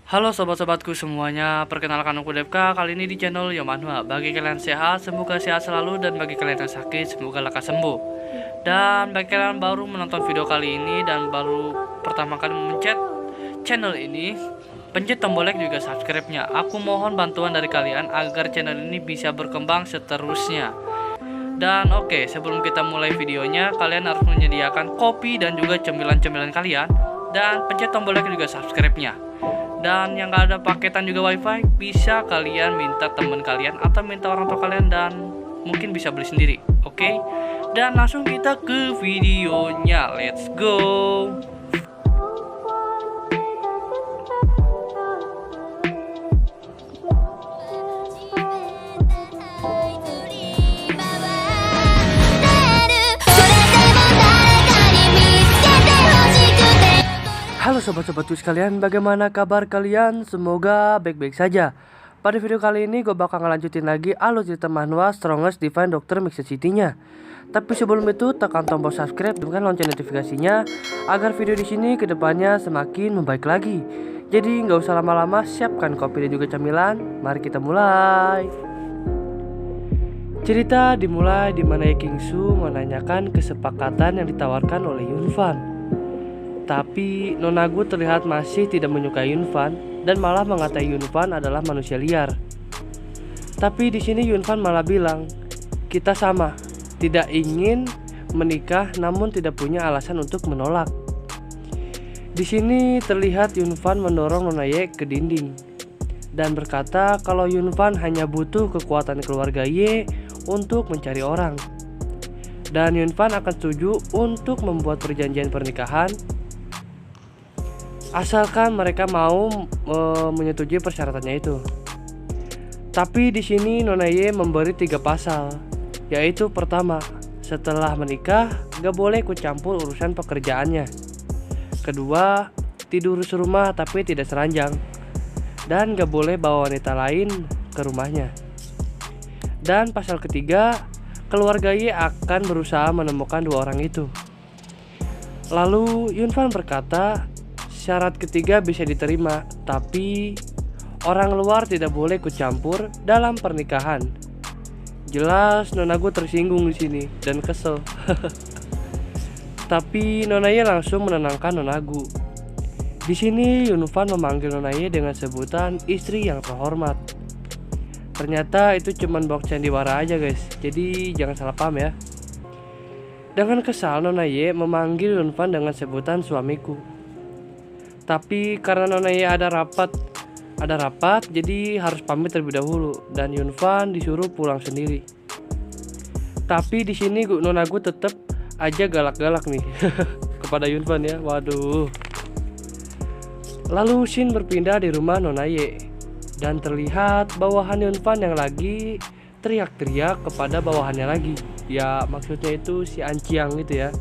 Halo sobat-sobatku semuanya, perkenalkan aku Devka. Kali ini di channel Yomanhwa. Bagi kalian sehat, semoga sehat selalu. Dan bagi kalian yang sakit, semoga lekas sembuh. Dan bagi kalian baru menonton video kali ini dan baru pertama kali mencet channel ini, pencet tombol like juga subscribe-nya. Aku mohon bantuan dari kalian agar channel ini bisa berkembang seterusnya. Dan oke, sebelum kita mulai videonya, kalian harus menyediakan kopi dan juga cemilan-cemilan kalian. Dan pencet tombol like juga subscribe-nya. Dan yang gak ada paketan juga wifi, bisa kalian minta teman kalian atau minta orang tua kalian dan mungkin bisa beli sendiri. Oke? Dan langsung kita ke videonya. Let's go. Halo sobat-sobatku sekalian, bagaimana kabar kalian? Semoga baik-baik saja. Pada video kali ini gue bakal ngelanjutin lagi alur cerita manhwa Strongest Divine Doctor Mixed City-nya. Tapi sebelum itu tekan tombol subscribe dan lonceng notifikasinya agar video di sini kedepannya semakin membaik lagi. Jadi nggak usah lama-lama, siapkan kopi dan juga camilan. Mari kita mulai. Cerita dimulai di mana Ye King-su menanyakan kesepakatan yang ditawarkan oleh Yunfan. Tapi Nona Gu terlihat masih tidak menyukai Yunfan dan malah mengatai Yunfan adalah manusia liar. Tapi di sini Yunfan malah bilang, kita sama, tidak ingin menikah namun tidak punya alasan untuk menolak. Di sini terlihat Yunfan mendorong Nona Ye ke dinding dan berkata kalau Yunfan hanya butuh kekuatan keluarga Ye untuk mencari orang. Dan Yunfan akan setuju untuk membuat perjanjian pernikahan asalkan mereka mau menyetujui persyaratannya itu. Tapi di sini Nona Ye memberi 3 pasal, yaitu pertama, setelah menikah gak boleh ikut campur urusan pekerjaannya. Kedua, tidur serumah tapi tidak seranjang, dan gak boleh bawa wanita lain ke rumahnya. Dan pasal ketiga, keluarga Ye akan berusaha menemukan 2 orang itu. Lalu Yunfan berkata, syarat ketiga bisa diterima, tapi orang luar tidak boleh ikut campur dalam pernikahan. Jelas Nona Gu tersinggung di sini dan kesel. Tapi Nona Ye langsung menenangkan Nona Gu. Di sini Yunfan memanggil Nona Ye dengan sebutan istri yang terhormat. Ternyata itu cuman box sandiwara aja guys, jadi jangan salah paham ya. Dengan kesal Nona Ye memanggil Yunfan dengan sebutan suamiku. Tapi karena Nona Ye ada rapat, jadi harus pamit terlebih dahulu dan Yunfan disuruh pulang sendiri. Tapi di sini Nona Gu tetap aja galak-galak nih kepada Yunfan ya. Waduh. Lalu Shin berpindah di rumah Nona Ye dan terlihat bawahan Yunfan yang lagi teriak-teriak kepada bawahannya lagi. Ya maksudnya itu si Anciang gitu ya.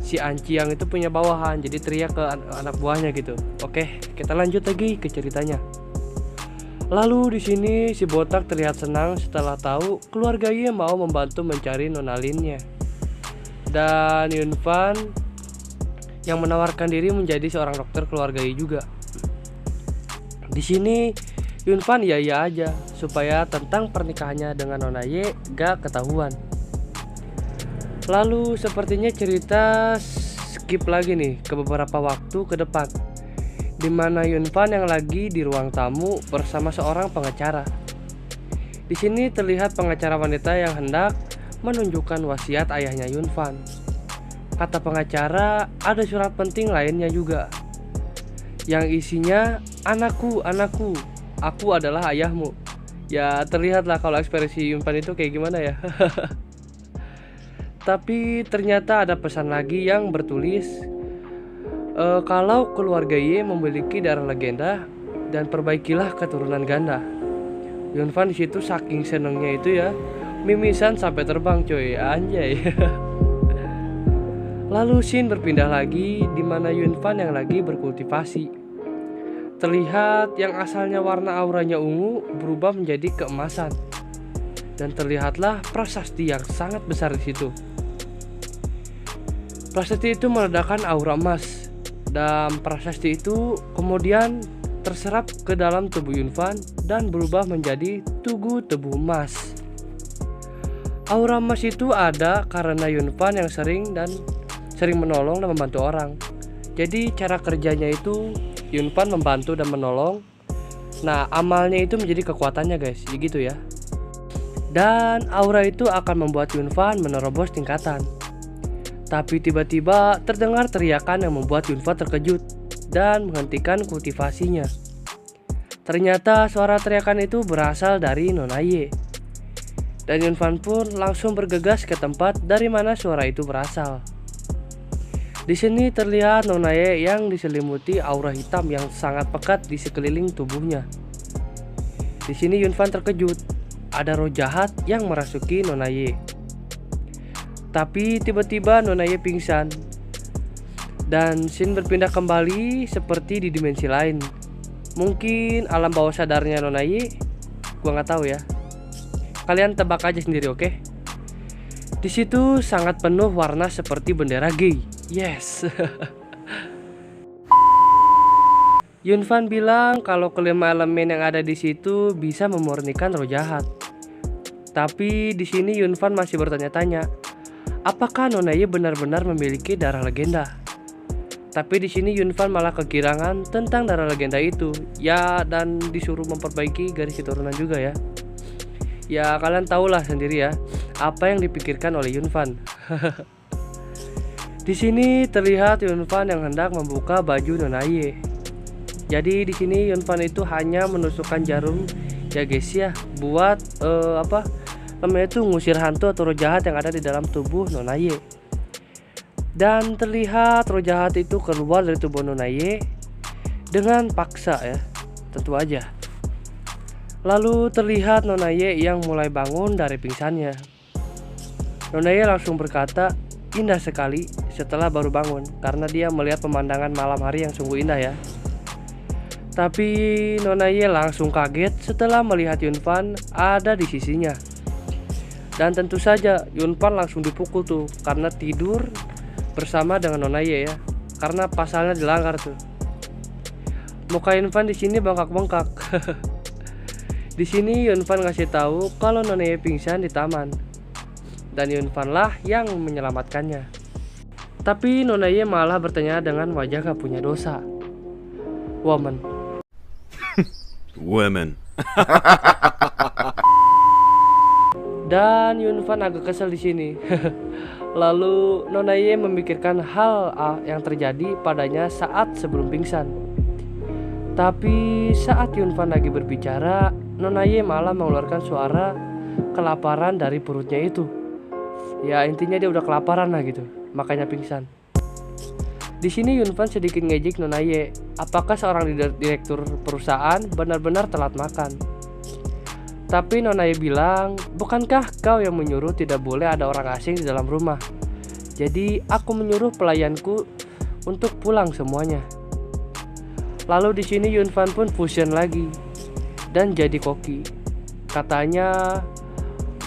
Si Anciang itu punya bawahan, jadi teriak ke anak buahnya gitu. Oke, kita lanjut lagi ke ceritanya. Lalu di sini si botak terlihat senang setelah tahu keluarga Ye mau membantu mencari Nona Linnya. Dan Yunfan yang menawarkan diri menjadi seorang dokter keluarga Ye juga. Di sini Yunfan iya aja supaya tentang pernikahannya dengan Nona Ye gak ketahuan. Lalu sepertinya cerita skip lagi nih ke beberapa waktu ke depan, dimana Yunfan yang lagi di ruang tamu bersama seorang pengacara. Di sini terlihat pengacara wanita yang hendak menunjukkan wasiat ayahnya Yunfan. Kata pengacara ada surat penting lainnya juga, yang isinya anakku, aku adalah ayahmu. Ya terlihatlah kalau ekspresi Yunfan itu kayak gimana ya. Tapi ternyata ada pesan lagi yang bertulis kalau keluarga Ye memiliki darah legenda dan perbaikilah keturunan ganda. Yunfan di situ saking senengnya itu ya, mimisan sampai terbang coy, anjay. Lalu Shin berpindah lagi di mana Yunfan yang lagi berkultivasi. Terlihat yang asalnya warna auranya ungu berubah menjadi keemasan. Dan terlihatlah prasasti yang sangat besar di situ. Prasasti itu meledakkan aura emas, dan prasasti itu kemudian terserap ke dalam tubuh Yunfan dan berubah menjadi tugu tebu emas. Aura emas itu ada karena Yunfan yang sering menolong dan membantu orang. Jadi cara kerjanya itu Yunfan membantu dan menolong. Nah, amalnya itu menjadi kekuatannya guys, gitu ya. Dan aura itu akan membuat Yunfan menerobos tingkatan. Tapi tiba-tiba terdengar teriakan yang membuat Yunfan terkejut dan menghentikan kultivasinya. Ternyata suara teriakan itu berasal dari Nona Ye. Dan Yunfan pun langsung bergegas ke tempat dari mana suara itu berasal. Di sini terlihat Nona Ye yang diselimuti aura hitam yang sangat pekat di sekeliling tubuhnya. Di sini Yunfan terkejut. Ada roh jahat yang merasuki Nona Ye. Tapi tiba-tiba Nona Ye pingsan. Dan scene berpindah kembali seperti di dimensi lain. Mungkin alam bawah sadarnya Nona Ye, gua nggak tahu ya. Kalian tebak aja sendiri, oke? Di situ sangat penuh warna seperti bendera gay. Yes. Yunfan bilang kalau kelima elemen yang ada di situ bisa memurnikan roh jahat. Tapi di sini Yunfan masih bertanya-tanya, apakah Nona Ye benar-benar memiliki darah legenda? Tapi di sini Yunfan malah kegirangan tentang darah legenda itu, ya, dan disuruh memperbaiki garis keturunan juga ya. Ya kalian tahulah sendiri ya apa yang dipikirkan oleh Yunfan. Di sini terlihat Yunfan yang hendak membuka baju Nona Ye. Jadi di sini Yunfan itu hanya menusukkan jarum ya guys ya, buat namanya itu ngusir hantu atau roh jahat yang ada di dalam tubuh Nona Ye. Dan terlihat roh jahat itu keluar dari tubuh Nona Ye dengan paksa ya, tentu aja. Lalu terlihat Nona Ye yang mulai bangun dari pingsannya. Nona Ye langsung berkata, indah sekali setelah baru bangun, karena dia melihat pemandangan malam hari yang sungguh indah ya. Tapi Nona Ye langsung kaget setelah melihat Yunfan ada di sisinya. Dan tentu saja Yunfan langsung dipukul tuh karena tidur bersama dengan Nona Ye ya. Karena pasalnya dilanggar tuh. Muka Yunfan di sini bengkak-bengkak. Di sini Yunfan ngasih tahu kalau Nona Ye pingsan di taman. Dan Yunfan lah yang menyelamatkannya. Tapi Nona Ye malah bertanya dengan wajah gak punya dosa. Woman. Women. Dan Yunfan agak kesel di sini. Lalu Nona Ye memikirkan hal yang terjadi padanya saat sebelum pingsan. Tapi saat Yunfan lagi berbicara, Nona Ye malah mengeluarkan suara kelaparan dari perutnya itu. Ya intinya dia udah kelaparan lah gitu, makanya pingsan. Di sini Yunfan sedikit ngejek Nona Ye, apakah seorang direktur perusahaan benar-benar telat makan. Tapi Nona Ye bilang, bukankah kau yang menyuruh tidak boleh ada orang asing di dalam rumah? Jadi aku menyuruh pelayanku untuk pulang semuanya. Lalu di sini Yunfan pun fusion lagi dan jadi koki. Katanya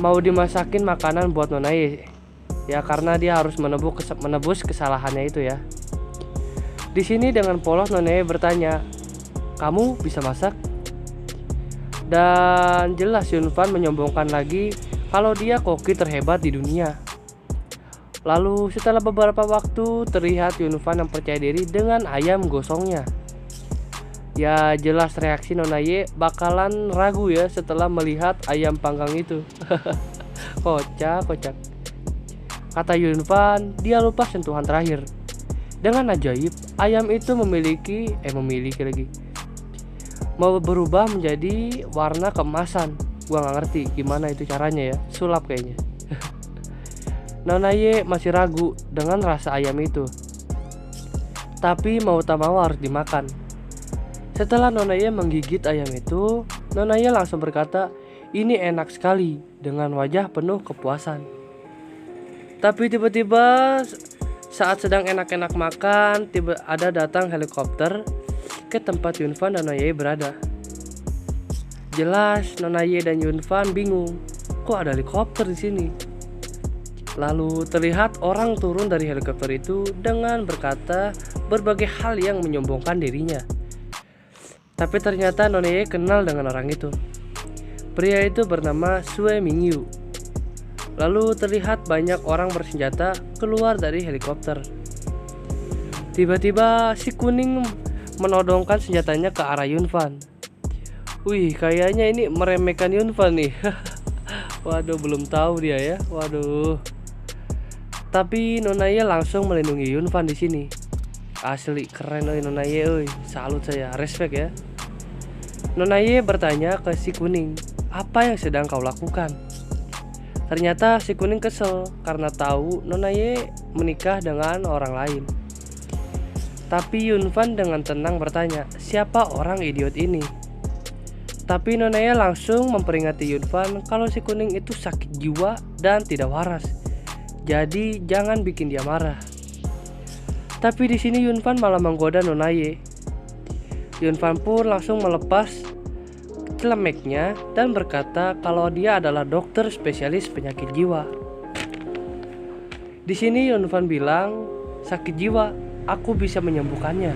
mau dimasakin makanan buat Nona Ye. Ya karena dia harus menebus kesalahannya itu ya. Di sini dengan polos Nona Ye bertanya, kamu bisa masak? Dan jelas Yunfan menyombongkan lagi kalau dia koki terhebat di dunia. Lalu setelah beberapa waktu terlihat Yunfan yang percaya diri dengan ayam gosongnya. Ya jelas reaksi Nona Ye bakalan ragu ya setelah melihat ayam panggang itu. Kocak. Kata Yunfan, dia lupa sentuhan terakhir. Dengan ajaib, ayam itu memiliki lagi mau berubah menjadi warna keemasan. Gua nggak ngerti gimana itu caranya ya, sulap kayaknya. Nona Ye masih ragu dengan rasa ayam itu, tapi mau tak mau harus dimakan. Setelah Nona Ye menggigit ayam itu, Nona Ye langsung berkata, ini enak sekali, dengan wajah penuh kepuasan. Tapi tiba-tiba saat sedang enak-enak makan, ada datang helikopter ke tempat Yunfan dan Nona Ye berada. Jelas Nona Ye dan Yunfan bingung, kok ada helikopter di sini? Lalu terlihat orang turun dari helikopter itu dengan berkata berbagai hal yang menyombongkan dirinya. Tapi ternyata Nona Ye kenal dengan orang itu. Pria itu bernama Sue Mingyu. Lalu terlihat banyak orang bersenjata keluar dari helikopter. Tiba-tiba si kuning menodongkan senjatanya ke arah Yunfan. Wih, kayaknya ini meremehkan Yunfan nih. Waduh, belum tahu dia ya. Waduh. Tapi Nona Ye langsung melindungi Yunfan di sini. Asli keren Nona Ye, salut saya, respect ya. Nona Ye bertanya ke si kuning, apa yang sedang kau lakukan? Ternyata si kuning kesel karena tahu Nona Ye menikah dengan orang lain. Tapi Yunfan dengan tenang bertanya, siapa orang idiot ini? Tapi Nona Ye langsung memperingati Yunfan kalau si kuning itu sakit jiwa dan tidak waras. Jadi jangan bikin dia marah. Tapi di sini Yunfan malah menggoda Nona Ye. Yunfan pun langsung melepas celemeknya dan berkata kalau dia adalah dokter spesialis penyakit jiwa. Di sini Yunfan bilang, sakit jiwa, aku bisa menyembuhkannya.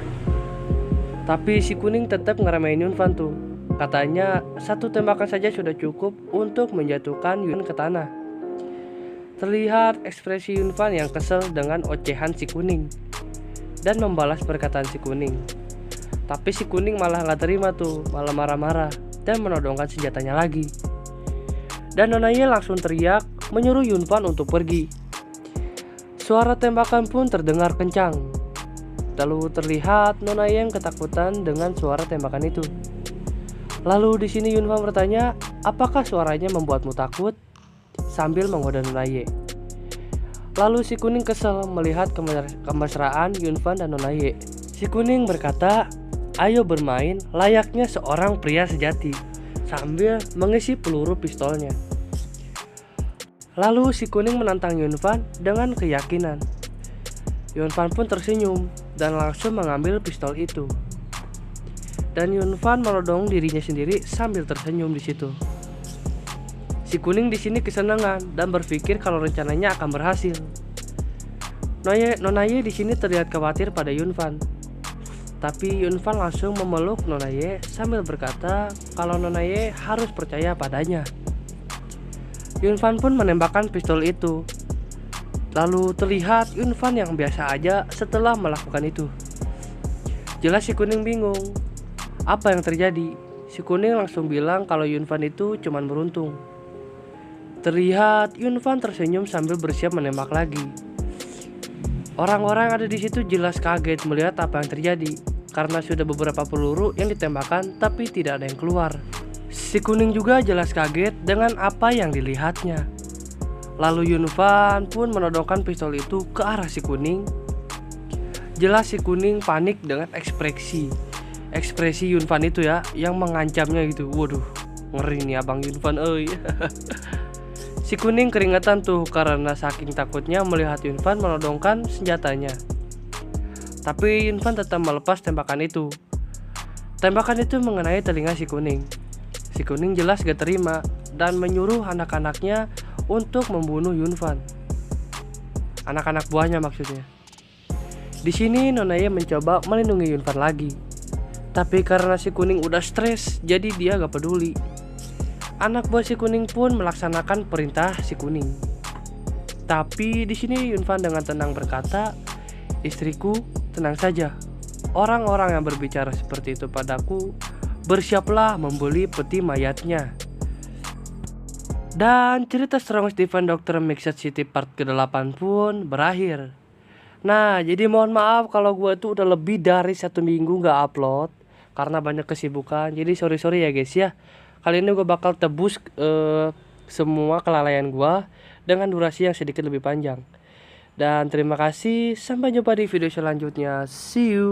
Tapi si kuning tetap ngeremehin Yunfan tuh. Katanya satu tembakan saja sudah cukup untuk menjatuhkan Yun ke tanah. Terlihat ekspresi Yunfan yang kesel dengan ocehan si kuning dan membalas perkataan si kuning. Tapi si kuning malah gak terima tuh, malah marah-marah dan menodongkan senjatanya lagi. Dan Nona Ye langsung teriak menyuruh Yunfan untuk pergi. Suara tembakan pun terdengar kencang. Lalu terlihat Nona Ye yang ketakutan dengan suara tembakan itu. Lalu di sini Yunfan bertanya, apakah suaranya membuatmu takut? Sambil menggoda Nona Ye. Lalu si kuning kesel melihat kemesraan Yunfan dan Nona Ye. Si kuning berkata, ayo bermain layaknya seorang pria sejati, sambil mengisi peluru pistolnya. Lalu si kuning menantang Yunfan dengan keyakinan. Yunfan pun tersenyum dan langsung mengambil pistol itu. Dan Yunfan menodong dirinya sendiri sambil tersenyum di situ. Si kuning di sini kesenangan dan berpikir kalau rencananya akan berhasil. Nona Ye di sini terlihat khawatir pada Yunfan. Tapi Yunfan langsung memeluk Nona Ye sambil berkata kalau Nona Ye harus percaya padanya. Yunfan pun menembakkan pistol itu. Lalu terlihat Yunfan yang biasa aja setelah melakukan itu. Jelas si kuning bingung. Apa yang terjadi? Si kuning langsung bilang kalau Yunfan itu cuman beruntung. Terlihat Yunfan tersenyum sambil bersiap menembak lagi. Orang-orang yang ada di situ jelas kaget melihat apa yang terjadi karena sudah beberapa peluru yang ditembakkan tapi tidak ada yang keluar. Si kuning juga jelas kaget dengan apa yang dilihatnya. Lalu Yunfan pun menodongkan pistol itu ke arah si kuning. Jelas si kuning panik dengan ekspresi Yunfan itu ya, yang mengancamnya gitu. Waduh, ngeri nih abang Yunfan. Si kuning keringetan tuh karena saking takutnya melihat Yunfan menodongkan senjatanya. Tapi Yunfan tetap melepas tembakan itu. Tembakan itu mengenai telinga si kuning. Si kuning jelas gak terima dan menyuruh anak-anaknya untuk membunuh Yunfan. Anak-anak buahnya maksudnya. Di sini Nona Ye mencoba melindungi Yunfan lagi. Tapi karena si kuning udah stres, jadi dia gak peduli. Anak buah si kuning pun melaksanakan perintah si kuning. Tapi di sini Yunfan dengan tenang berkata, istriku, tenang saja. Orang-orang yang berbicara seperti itu padaku, bersiaplah membeli peti mayatnya. Dan cerita Strong Stephen Dr. Mixed City part ke-8 pun berakhir. Nah, jadi mohon maaf kalau gue tuh udah lebih dari 1 minggu gak upload karena banyak kesibukan. Jadi sorry ya guys ya. Kali ini gue bakal tebus semua kelalaian gue dengan durasi yang sedikit lebih panjang. Dan terima kasih, sampai jumpa di video selanjutnya. See you.